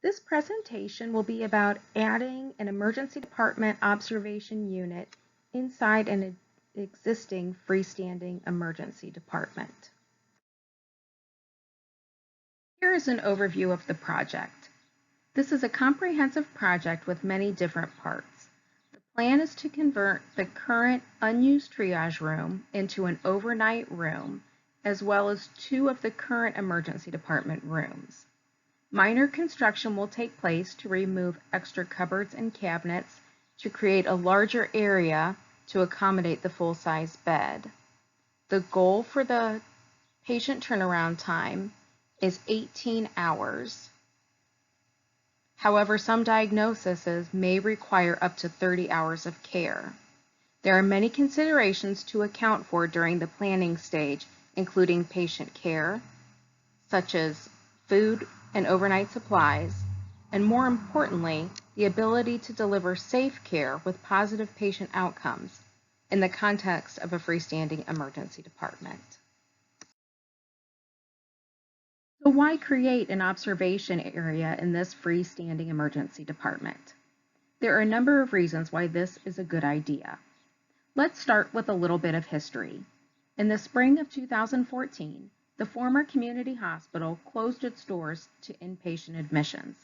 This presentation will be about adding an emergency department observation unit inside an existing freestanding emergency department. Here is an overview of the project. This is a comprehensive project with many different parts. The plan is to convert the current unused triage room into an overnight room, as well as 2 of the current emergency department rooms. Minor construction will take place to remove extra cupboards and cabinets to create a larger area to accommodate the full-size bed. The goal for the patient turnaround time is 18 hours. However, some diagnoses may require up to 30 hours of care. There are many considerations to account for during the planning stage, including patient care, such as food and overnight supplies, and more importantly, the ability to deliver safe care with positive patient outcomes in the context of a freestanding emergency department. So why create an observation area in this freestanding emergency department? There are a number of reasons why this is a good idea. Let's start with a little bit of history. In the spring of 2014, the former community hospital closed its doors to inpatient admissions.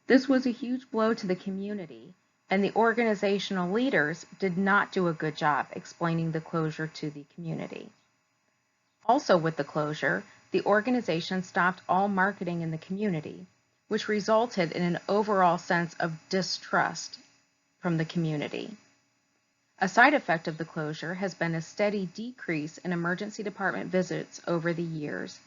This was a huge blow to the community, and the organizational leaders did not do a good job explaining the closure to the community. Also with the closure, the organization stopped all marketing in the community, which resulted in an overall sense of distrust from the community. A side effect of the closure has been a steady decrease in emergency department visits over the years,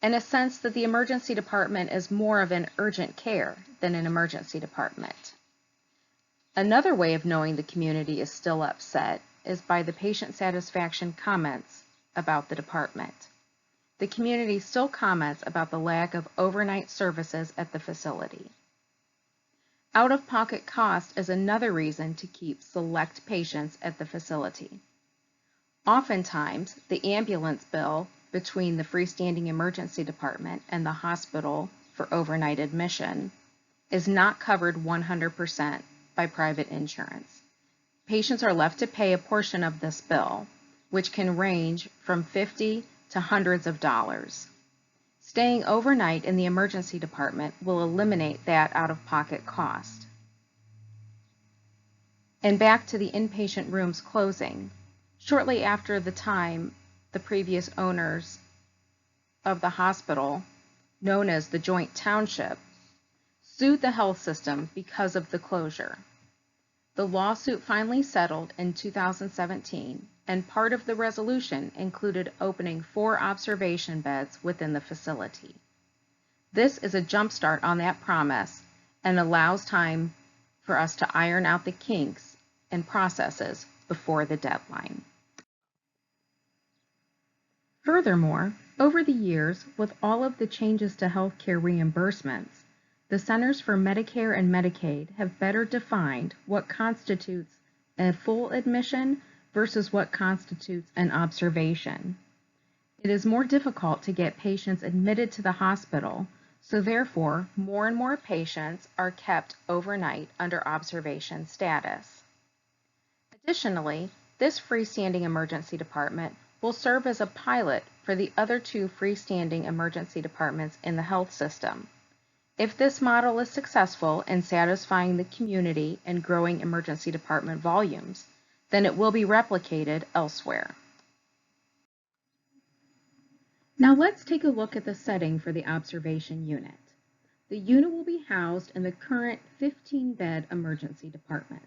and a sense that the emergency department is more of an urgent care than an emergency department. Another way of knowing the community is still upset is by the patient satisfaction comments about the department. The community still comments about the lack of overnight services at the facility. Out-of-pocket cost is another reason to keep select patients at the facility. Oftentimes, the ambulance bill between the freestanding emergency department and the hospital for overnight admission is not covered 100% by private insurance. Patients are left to pay a portion of this bill, which can range from $50 to hundreds of dollars. Staying overnight in the emergency department will eliminate that out-of-pocket cost. And back to the inpatient rooms closing. Shortly after the time, the previous owners of the hospital, known as the Joint Township, sued the health system because of the closure. The lawsuit finally settled in 2017, and part of the resolution included opening 4 observation beds within the facility. This is a jumpstart on that promise and allows time for us to iron out the kinks and processes before the deadline. Furthermore, over the years, with all of the changes to healthcare reimbursements, the Centers for Medicare and Medicaid have better defined what constitutes a full admission versus what constitutes an observation. It is more difficult to get patients admitted to the hospital, so therefore, more and more patients are kept overnight under observation status. Additionally, this freestanding emergency department will serve as a pilot for the other 2 freestanding emergency departments in the health system. If this model is successful in satisfying the community and growing emergency department volumes, then it will be replicated elsewhere. Now let's take a look at the setting for the observation unit. The unit will be housed in the current 15-bed emergency department.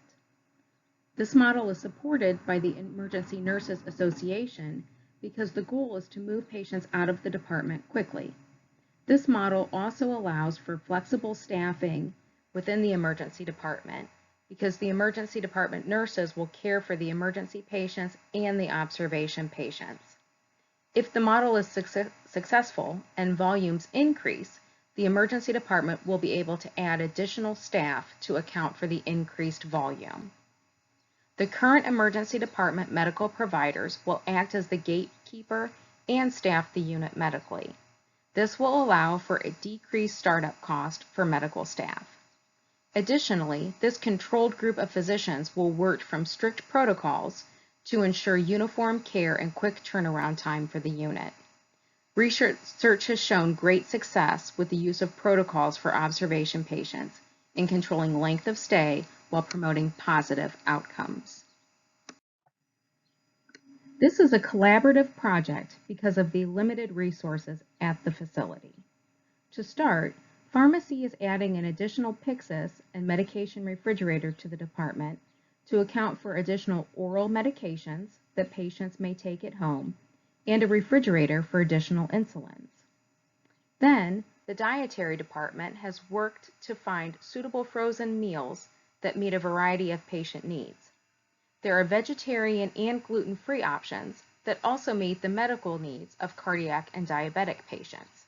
This model is supported by the Emergency Nurses Association because the goal is to move patients out of the department quickly. This model also allows for flexible staffing within the emergency department because the emergency department nurses will care for the emergency patients and the observation patients. If the model is successful and volumes increase, the emergency department will be able to add additional staff to account for the increased volume. The current emergency department medical providers will act as the gatekeeper and staff the unit medically. This will allow for a decreased startup cost for medical staff. Additionally, this controlled group of physicians will work from strict protocols to ensure uniform care and quick turnaround time for the unit. Research has shown great success with the use of protocols for observation patients in controlling length of stay while promoting positive outcomes. This is a collaborative project because of the limited resources at the facility. To start, pharmacy is adding an additional Pyxis and medication refrigerator to the department to account for additional oral medications that patients may take at home and a refrigerator for additional insulins. Then, the dietary department has worked to find suitable frozen meals that meet a variety of patient needs. There are vegetarian and gluten-free options that also meet the medical needs of cardiac and diabetic patients.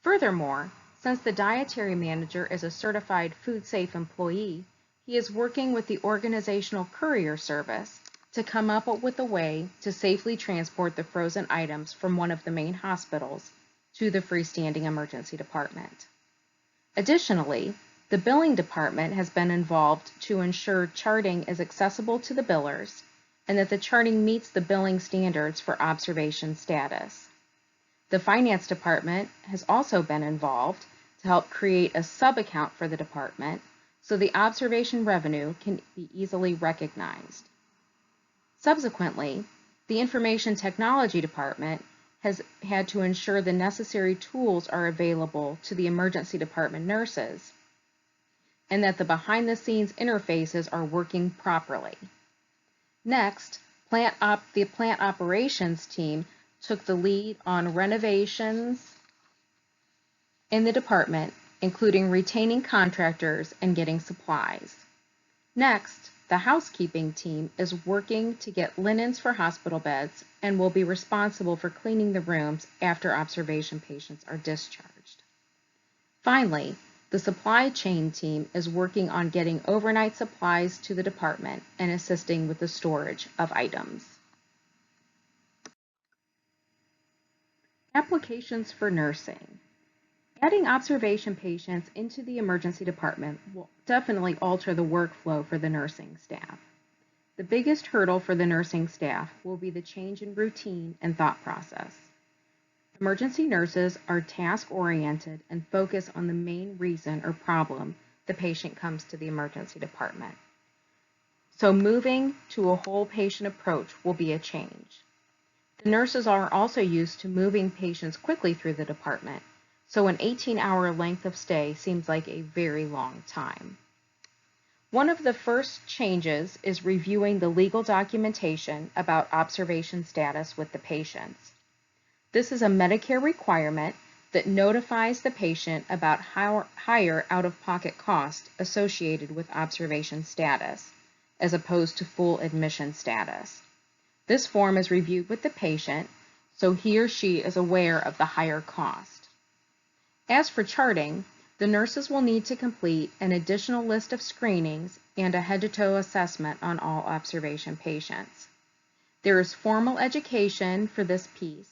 Furthermore, since the dietary manager is a certified food-safe employee, he is working with the organizational courier service to come up with a way to safely transport the frozen items from one of the main hospitals to the freestanding emergency department. Additionally, the billing department has been involved to ensure charting is accessible to the billers and that the charting meets the billing standards for observation status. The finance department has also been involved to help create a sub-account for the department so the observation revenue can be easily recognized. Subsequently, the information technology department has had to ensure the necessary tools are available to the emergency department nurses and that the behind-the-scenes interfaces are working properly. Next, the plant operations team took the lead on renovations in the department, including retaining contractors and getting supplies. Next, the housekeeping team is working to get linens for hospital beds and will be responsible for cleaning the rooms after observation patients are discharged. Finally, the supply chain team is working on getting overnight supplies to the department and assisting with the storage of items. Applications for nursing. Adding observation patients into the emergency department will definitely alter the workflow for the nursing staff. The biggest hurdle for the nursing staff will be the change in routine and thought process. Emergency nurses are task-oriented and focus on the main reason or problem the patient comes to the emergency department. So moving to a whole patient approach will be a change. The nurses are also used to moving patients quickly through the department, so an 18-hour length of stay seems like a very long time. One of the first changes is reviewing the legal documentation about observation status with the patients. This is a Medicare requirement that notifies the patient about higher out-of-pocket costs associated with observation status, as opposed to full admission status. This form is reviewed with the patient, so he or she is aware of the higher cost. As for charting, the nurses will need to complete an additional list of screenings and a head-to-toe assessment on all observation patients. There is formal education for this piece,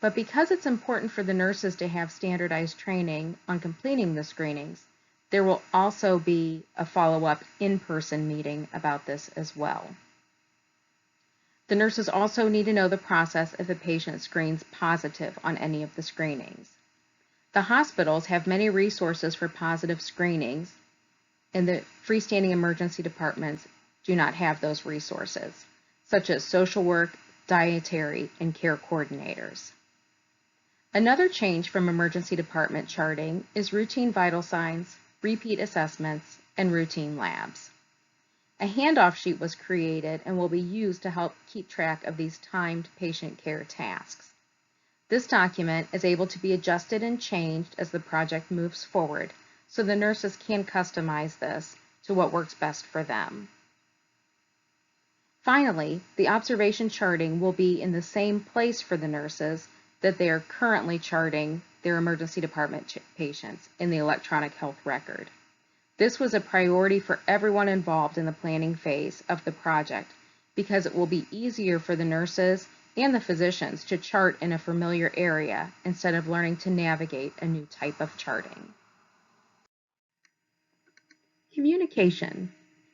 but because it's important for the nurses to have standardized training on completing the screenings, there will also be a follow-up in-person meeting about this as well. The nurses also need to know the process if a patient screens positive on any of the screenings. The hospitals have many resources for positive screenings, and the freestanding emergency departments do not have those resources, such as social work, dietary, and care coordinators. Another change from emergency department charting is routine vital signs, repeat assessments, and routine labs. A handoff sheet was created and will be used to help keep track of these timed patient care tasks. This document is able to be adjusted and changed as the project moves forward, so the nurses can customize this to what works best for them. Finally, the observation charting will be in the same place for the nurses that they are currently charting their emergency department patients in the electronic health record. This was a priority for everyone involved in the planning phase of the project because it will be easier for the nurses and the physicians to chart in a familiar area instead of learning to navigate a new type of charting. Communication.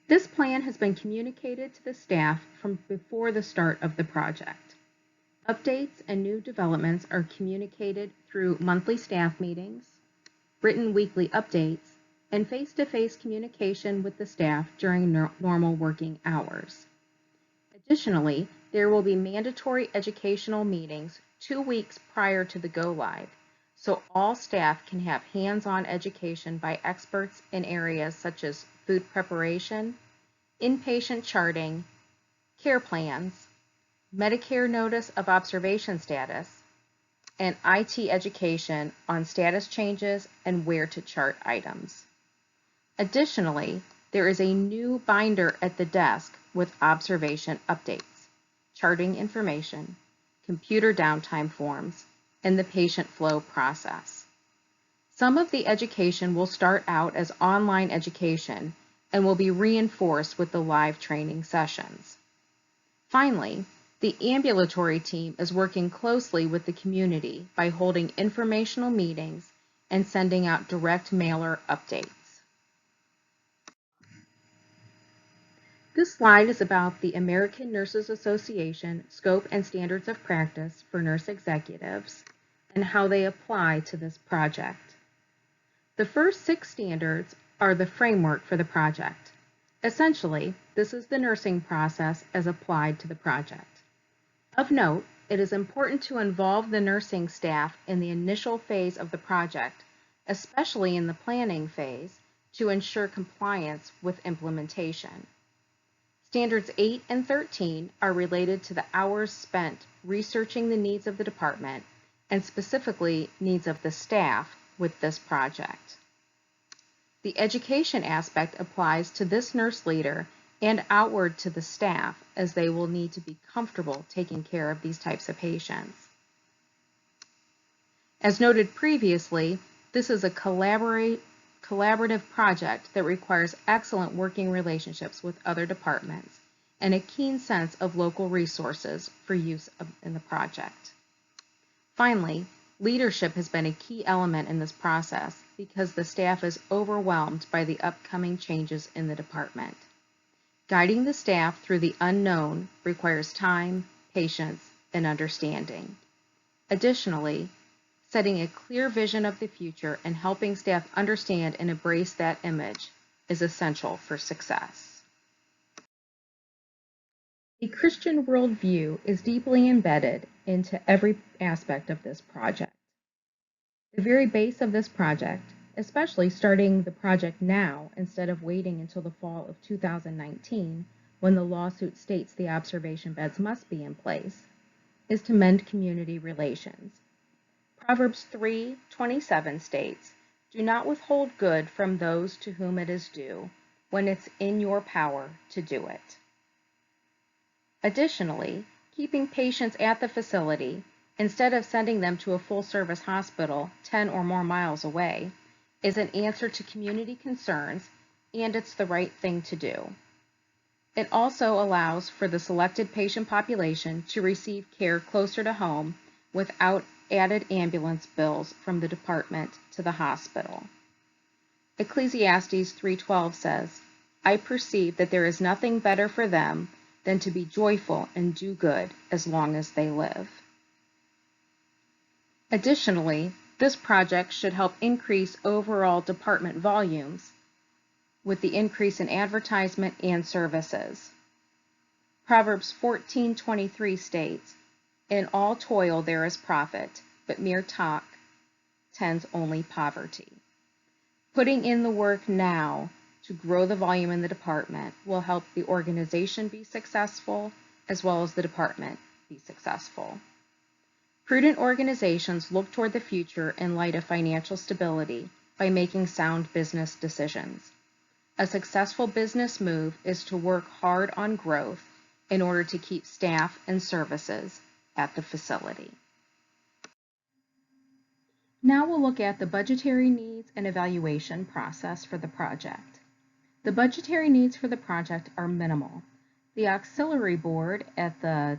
This plan has been communicated to the staff from before the start of the project. Updates and new developments are communicated through monthly staff meetings, written weekly updates, and face-to-face communication with the staff during normal working hours. Additionally, there will be mandatory educational meetings 2 weeks prior to the go-live, so all staff can have hands-on education by experts in areas such as food preparation, inpatient charting, care plans, Medicare notice of observation status, and IT education on status changes and where to chart items. Additionally, there is a new binder at the desk with observation updates, charting information, computer downtime forms, and the patient flow process. Some of the education will start out as online education and will be reinforced with the live training sessions. Finally, the ambulatory team is working closely with the community by holding informational meetings and sending out direct mailer updates. This slide is about the American Nurses Association Scope and Standards of Practice for Nurse Executives and how they apply to this project. The first 6 standards are the framework for the project. Essentially, this is the nursing process as applied to the project. Of note, it is important to involve the nursing staff in the initial phase of the project, especially in the planning phase, to ensure compliance with implementation. Standards 8 and 13 are related to the hours spent researching the needs of the department and specifically needs of the staff with this project. The education aspect applies to this nurse leader and outward to the staff as they will need to be comfortable taking care of these types of patients. As noted previously, this is a collaborative project that requires excellent working relationships with other departments and a keen sense of local resources for use in the project. Finally, leadership has been a key element in this process because the staff is overwhelmed by the upcoming changes in the department. Guiding the staff through the unknown requires time, patience, and understanding. Additionally, setting a clear vision of the future and helping staff understand and embrace that image is essential for success. A Christian worldview is deeply embedded into every aspect of this project. The very base of this project, especially starting the project now instead of waiting until the fall of 2019 when the lawsuit states the observation beds must be in place, is to mend community relations. Proverbs 3:27 states, "Do not withhold good from those to whom it is due, when it's in your power to do it." Additionally, keeping patients at the facility, instead of sending them to a full-service hospital 10 or more miles away, is an answer to community concerns, and it's the right thing to do. It also allows for the selected patient population to receive care closer to home without added ambulance bills from the department to the hospital. Ecclesiastes 3:12 says, "I perceive that there is nothing better for them than to be joyful and do good as long as they live." Additionally, this project should help increase overall department volumes with the increase in advertisement and services. Proverbs 14:23 states, "In all toil there is profit, but mere talk tends only poverty." Putting in the work now to grow the volume in the department will help the organization be successful as well as the department be successful. Prudent organizations look toward the future in light of financial stability by making sound business decisions. A successful business move is to work hard on growth in order to keep staff and services at the facility. Now we'll look at the budgetary needs and evaluation process for the project. The budgetary needs for the project are minimal. The auxiliary board at the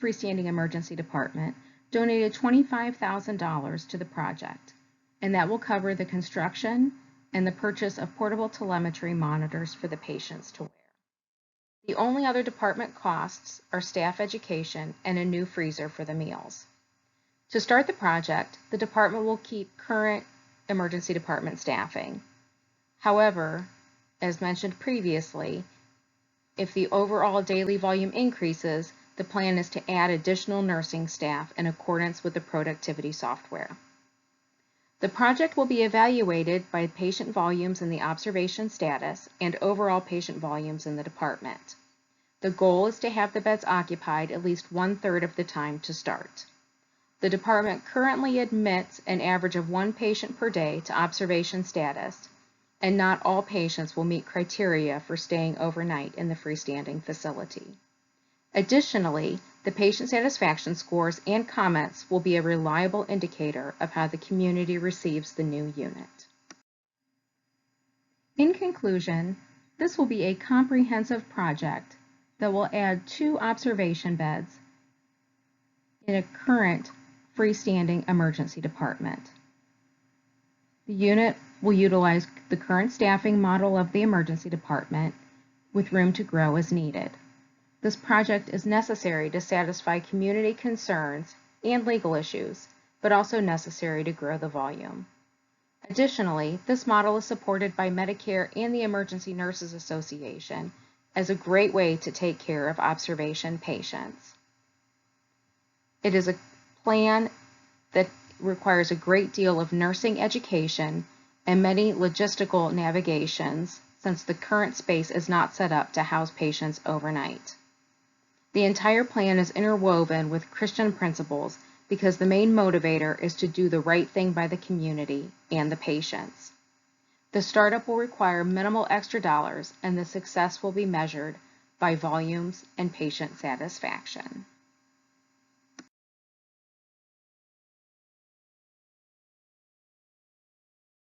freestanding emergency department donated $25,000 to the project, and that will cover the construction and the purchase of portable telemetry monitors for the patients to wear. The only other department costs are staff education and a new freezer for the meals. To start the project, the department will keep current emergency department staffing. However, as mentioned previously, if the overall daily volume increases, the plan is to add additional nursing staff in accordance with the productivity software. The project will be evaluated by patient volumes in the observation status and overall patient volumes in the department. The goal is to have the beds occupied at least 1/3 of the time to start. The department currently admits an average of 1 patient per day to observation status, and not all patients will meet criteria for staying overnight in the freestanding facility. Additionally, the patient satisfaction scores and comments will be a reliable indicator of how the community receives the new unit. In conclusion, this will be a comprehensive project that will add 2 observation beds in a current freestanding emergency department. The unit will utilize the current staffing model of the emergency department with room to grow as needed. This project is necessary to satisfy community concerns and legal issues, but also necessary to grow the volume. Additionally, this model is supported by Medicare and the Emergency Nurses Association as a great way to take care of observation patients. It is a plan that requires a great deal of nursing education and many logistical navigations, since the current space is not set up to house patients overnight. The entire plan is interwoven with Christian principles because the main motivator is to do the right thing by the community and the patients. The startup will require minimal extra dollars, and the success will be measured by volumes and patient satisfaction.